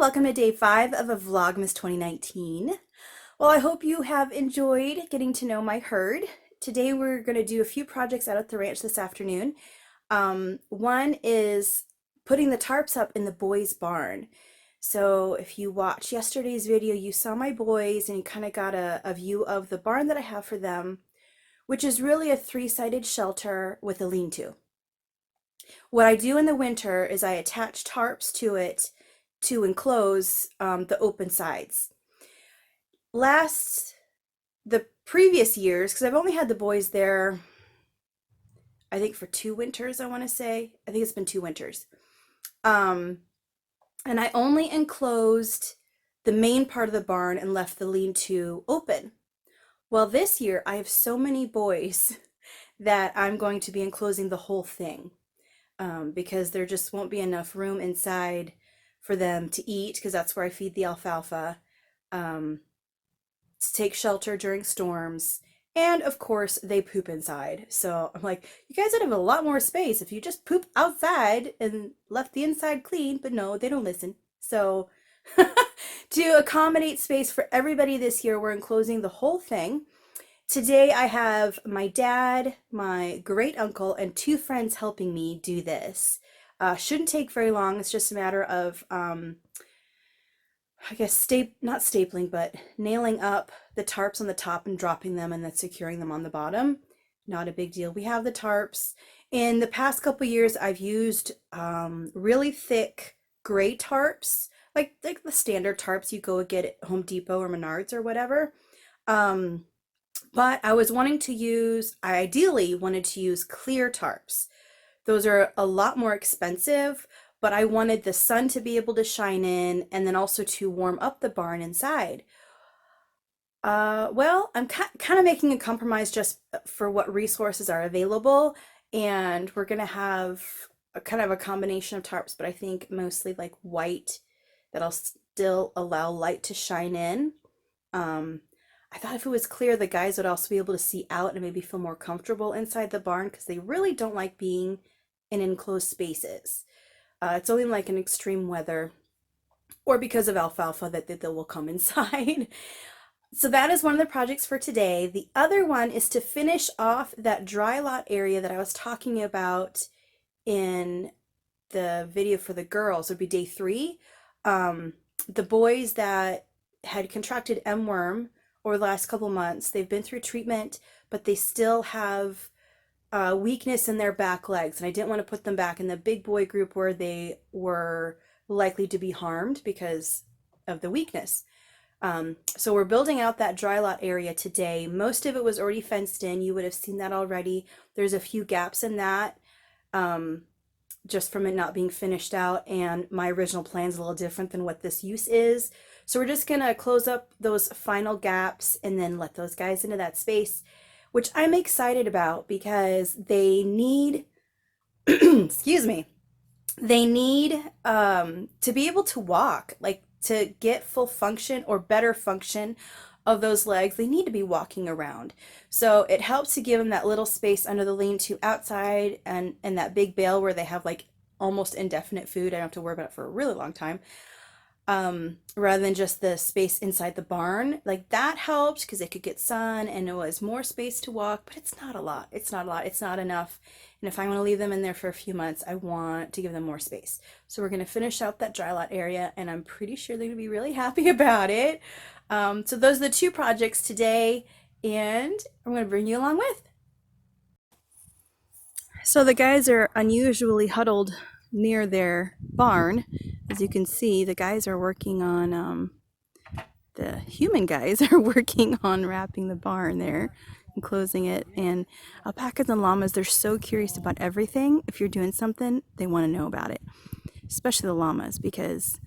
welcome to day 5 of a Vlogmas 2019. Well, I hope you have enjoyed getting to know my herd. Today we're going to do a few projects out at the ranch this afternoon. One is putting the tarps up in the boys' barn. So if you watched yesterday's video, you saw my boys and you kind of got a view of the barn that I have for them, which is really a 3-sided shelter with a lean-to. What I do in the winter is I attach tarps to it to enclose the open sides. The previous years, because I've only had the boys there, I think for 2 winters, I want to say. I think it's been 2 winters. And I only enclosed the main part of the barn and left the lean-to open. Well, this year I have so many boys that I'm going to be enclosing the whole thing because there just won't be enough room inside for them to eat, because that's where I feed the alfalfa, to take shelter during storms, and of course they poop inside. So I'm like, you guys would have a lot more space if you just poop outside and left the inside clean, but no, they don't listen. So to accommodate space for everybody this year, we're enclosing the whole thing. Today I have my dad, my great uncle, and 2 friends helping me do this. Shouldn't take very long. It's just a matter of, I guess, not stapling, but nailing up the tarps on the top and dropping them and then securing them on the bottom. Not a big deal. We have the tarps. In the past couple years, I've used really thick gray tarps, like the standard tarps you go get at Home Depot or Menards or whatever. But I was I ideally wanted to use clear tarps. Those are a lot more expensive, but I wanted the sun to be able to shine in and then also to warm up the barn inside. Well, I'm kind of making a compromise just for what resources are available, and we're gonna have a kind of a combination of tarps, but I think mostly like white that'll still allow light to shine in. I thought if it was clear, the guys would also be able to see out and maybe feel more comfortable inside the barn, because they really don't like being in enclosed spaces. It's only like in extreme weather or because of alfalfa that they will come inside. So that is one of the projects for today. The other one is to finish off that dry lot area that I was talking about in the video for the girls. It would be day 3. The boys that had contracted M-worm over the last couple months, they've been through treatment, but they still have weakness in their back legs, and I didn't want to put them back in the big boy group where they were likely to be harmed because of the weakness. So we're building out that dry lot area today. Most of it was already fenced in. You would have seen that already. There's a few gaps in that, just from it not being finished out, and my original plan is a little different than what this use is. So we're just gonna close up those final gaps and then let those guys into that space, which I'm excited about because they need, excuse me, they need to be able to walk, like to get full function or better function of those legs. They need to be walking around. So it helps to give them that little space under the lean-to outside and that big bale where they have like almost indefinite food. I don't have to worry about it for a really long time. Rather than just the space inside the barn. Like that helped because they could get sun and it was more space to walk, but it's not a lot. It's not enough. And if I want to leave them in there for a few months, I want to give them more space. So we're going to finish out that dry lot area, and I'm pretty sure they're going to be really happy about it. So those are the 2 projects today, and I'm going to bring you along with. So the guys are unusually huddled near their barn. As you can see, the guys are working on, the human guys are working on wrapping the barn there and closing it. And alpacas and llamas, they're so curious about everything. If you're doing something, they want to know about it. Especially the llamas, because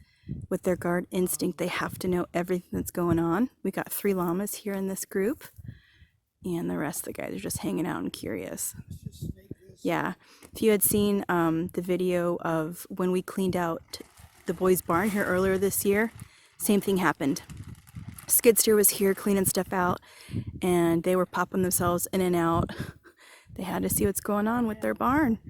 with their guard instinct, they have to know everything that's going on. We got 3 llamas here in this group, and the rest of the guys are just hanging out and curious. Yeah, if you had seen the video of when we cleaned out the boys' barn here earlier this year, same thing happened. Skid steer was here cleaning stuff out, and they were popping themselves in and out. They had to see what's going on with their barn.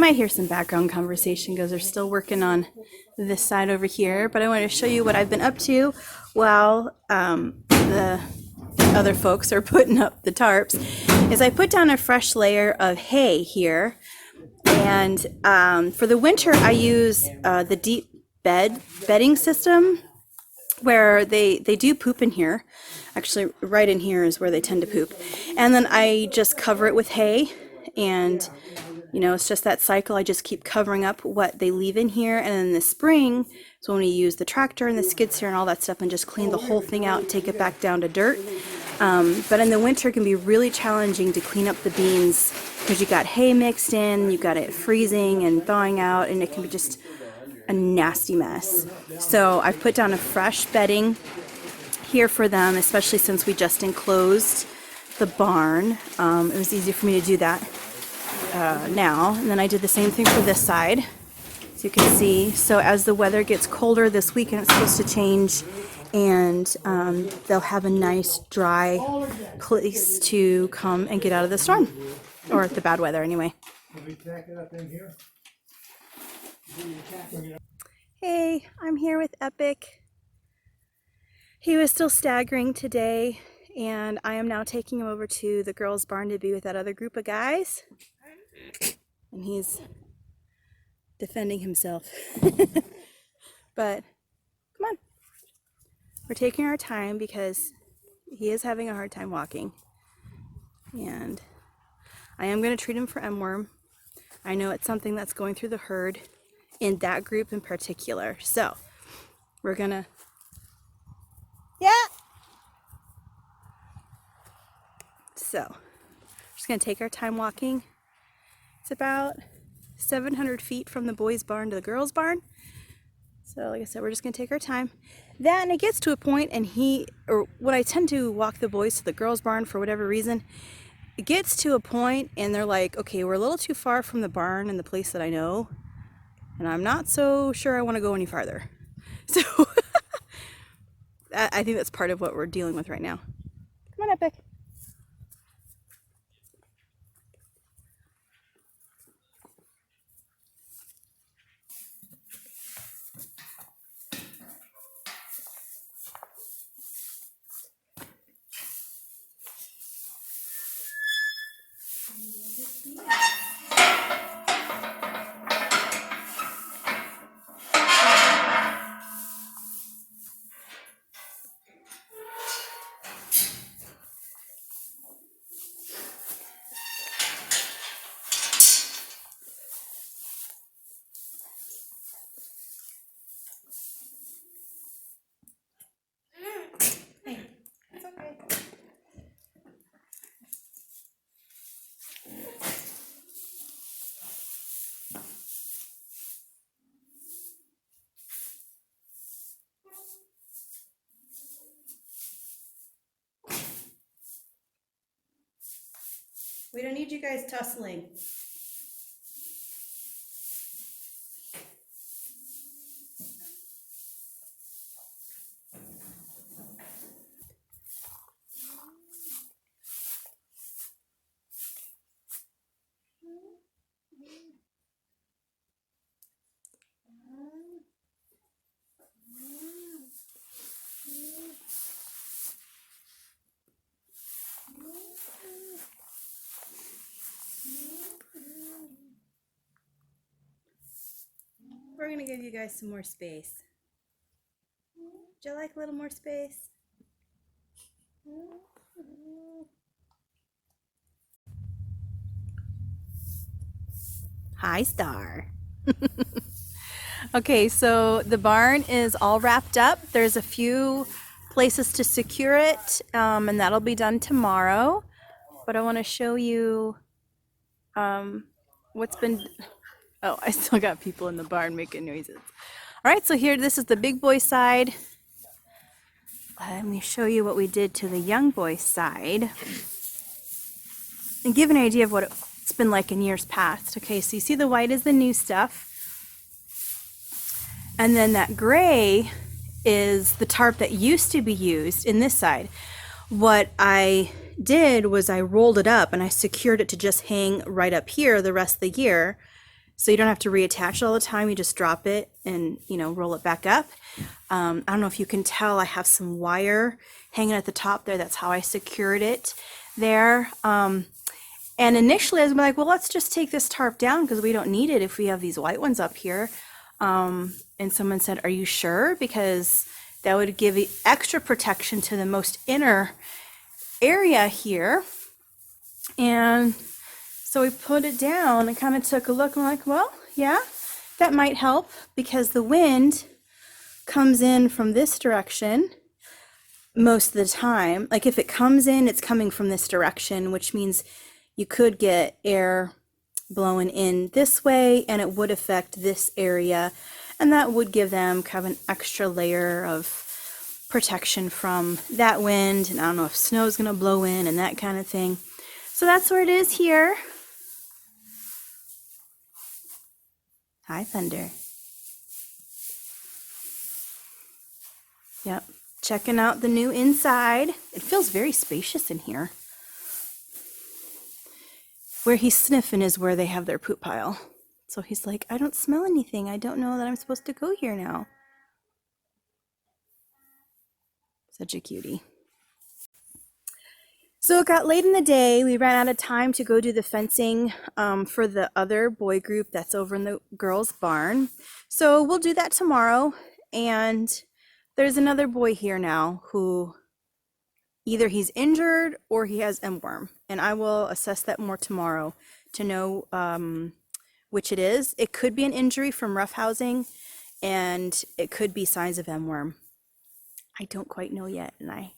might hear some background conversation because they're still working on this side over here, but I want to show you what I've been up to while the other folks are putting up the tarps. Is I put down a fresh layer of hay here, and for the winter I use the deep bedding system where they do poop in here. Actually, right in here is where they tend to poop, and then I just cover it with hay, and you know, it's just that cycle. I just keep covering up what they leave in here, and then in the spring is when we use the tractor and the skid steer and all that stuff and just clean the whole thing out and take it back down to dirt. But in the winter it can be really challenging to clean up the beans because you got hay mixed in, you got it freezing and thawing out, and it can be just a nasty mess. So I've put down a fresh bedding here for them, especially since we just enclosed the barn. It was easy for me to do that now. And then I did the same thing for this side, so you can see. So as the weather gets colder this weekend, it's supposed to change, and they'll have a nice dry place to come and get out of the storm, or the bad weather anyway. Hey, I'm here with Epic. He was still staggering today, and I am now taking him over to the girls' barn to be with that other group of guys. And he's defending himself. But come on. We're taking our time because he is having a hard time walking. And I am going to treat him for M-worm. I know it's something that's going through the herd in that group in particular. So we're going to... Yeah! So, just going to take our time walking. It's about 700 feet from the boys' barn to the girls' barn. So, like I said, we're just going to take our time. Then it gets to a point, and when I tend to walk the boys to the girls' barn for whatever reason, it gets to a point, and they're like, okay, we're a little too far from the barn and the place that I know, and I'm not so sure I want to go any farther. So, I think that's part of what we're dealing with right now. Come on, Epic. We don't need you guys tussling. We're gonna give you guys some more space. Would you like a little more space? Hi, Star. Okay, so the barn is all wrapped up. There's a few places to secure it, and that'll be done tomorrow. But I want to show you what's been... Oh, I still got people in the barn making noises. All right, so here, this is the big boy side. Let me show you what we did to the young boy side and give an idea of what it's been like in years past. Okay, so you see the white is the new stuff. And then that gray is the tarp that used to be used in this side. What I did was I rolled it up and I secured it to just hang right up here the rest of the year. so you don't have to reattach it all the time. You just drop it and, you know, roll it back up. I don't know if you can tell, I have some wire hanging at the top there. That's how I secured it there. And initially I was like, well, let's just take this tarp down because we don't need it if we have these white ones up here. And someone said, are you sure? Because that would give extra protection to the most inner area here. And so we put it down and kind of took a look and like, well, yeah, that might help because the wind comes in from this direction most of the time. Like if it comes in, it's coming from this direction, which means you could get air blowing in this way and it would affect this area. And that would give them kind of an extra layer of protection from that wind. And I don't know if snow's going to blow in and that kind of thing. So that's where it is here. Hi, Thunder. Yep, checking out the new inside. It feels very spacious in here. Where he's sniffing is where they have their poop pile. So he's like, I don't smell anything. I don't know that I'm supposed to go here now. Such a cutie. So it got late in the day. We ran out of time to go do the fencing for the other boy group that's over in the girls' barn. So we'll do that tomorrow. And there's another boy here now who either he's injured or he has emworm. And I will assess that more tomorrow to know which it is. It could be an injury from roughhousing and it could be signs of emworm. I don't quite know yet, and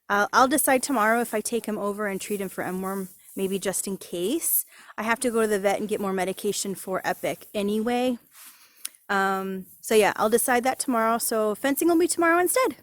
I'll decide tomorrow if I take him over and treat him for emworm, maybe just in case. I have to go to the vet and get more medication for Epic anyway. So yeah, I'll decide that tomorrow. So fencing will be tomorrow instead.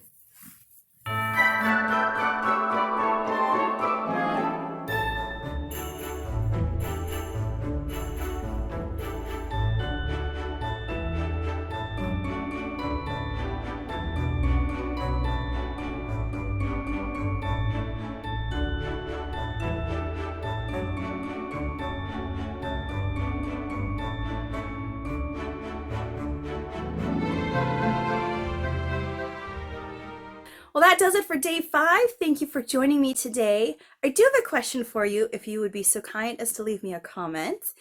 Well, that does it for day 5. Thank you for joining me today. I do have a question for you, if you would be so kind as to leave me a comment.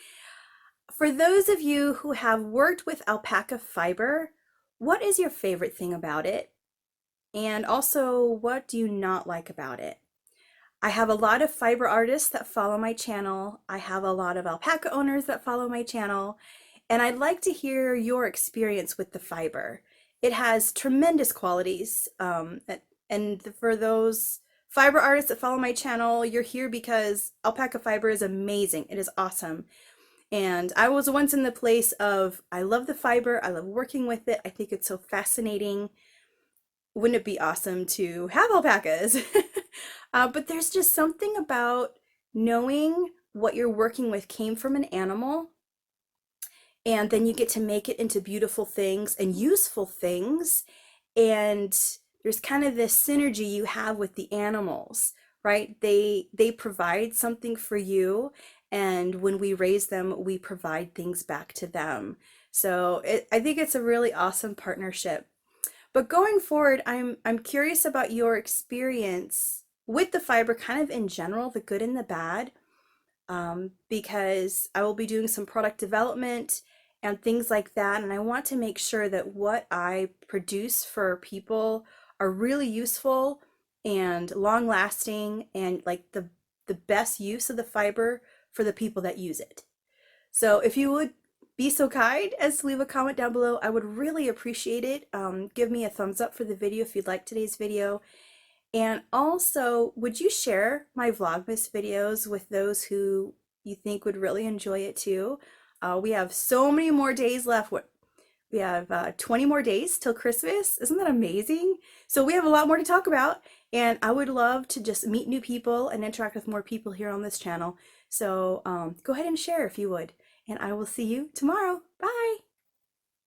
For those of you who have worked with alpaca fiber, what is your favorite thing about it? And also, what do you not like about it? I have a lot of fiber artists that follow my channel. I have a lot of alpaca owners that follow my channel. And I'd like to hear your experience with the fiber. It has tremendous qualities. And for those fiber artists that follow my channel, you're here because alpaca fiber is amazing. It is awesome. And I was once in the place of, I love the fiber. I love working with it. I think it's so fascinating. Wouldn't it be awesome to have alpacas? But there's just something about knowing what you're working with came from an animal, and then you get to make it into beautiful things and useful things. And there's kind of this synergy you have with the animals, right? They provide something for you, and when we raise them, we provide things back to them. So I think it's a really awesome partnership. But going forward, I'm curious about your experience with the fiber, kind of in general, the good and the bad, because I will be doing some product development and things like that, and I want to make sure that what I produce for people are really useful and long lasting, and like the best use of the fiber for the people that use it. So if you would be so kind as to leave a comment down below, I would really appreciate it. Give me a thumbs up for the video if you'd like today's video. And also, would you share my Vlogmas videos with those who you think would really enjoy it too? We have so many more days left. We have 20 more days till Christmas. Isn't that amazing? So we have a lot more to talk about, and I would love to just meet new people and interact with more people here on this channel. So go ahead and share if you would, and I will see you tomorrow. Bye.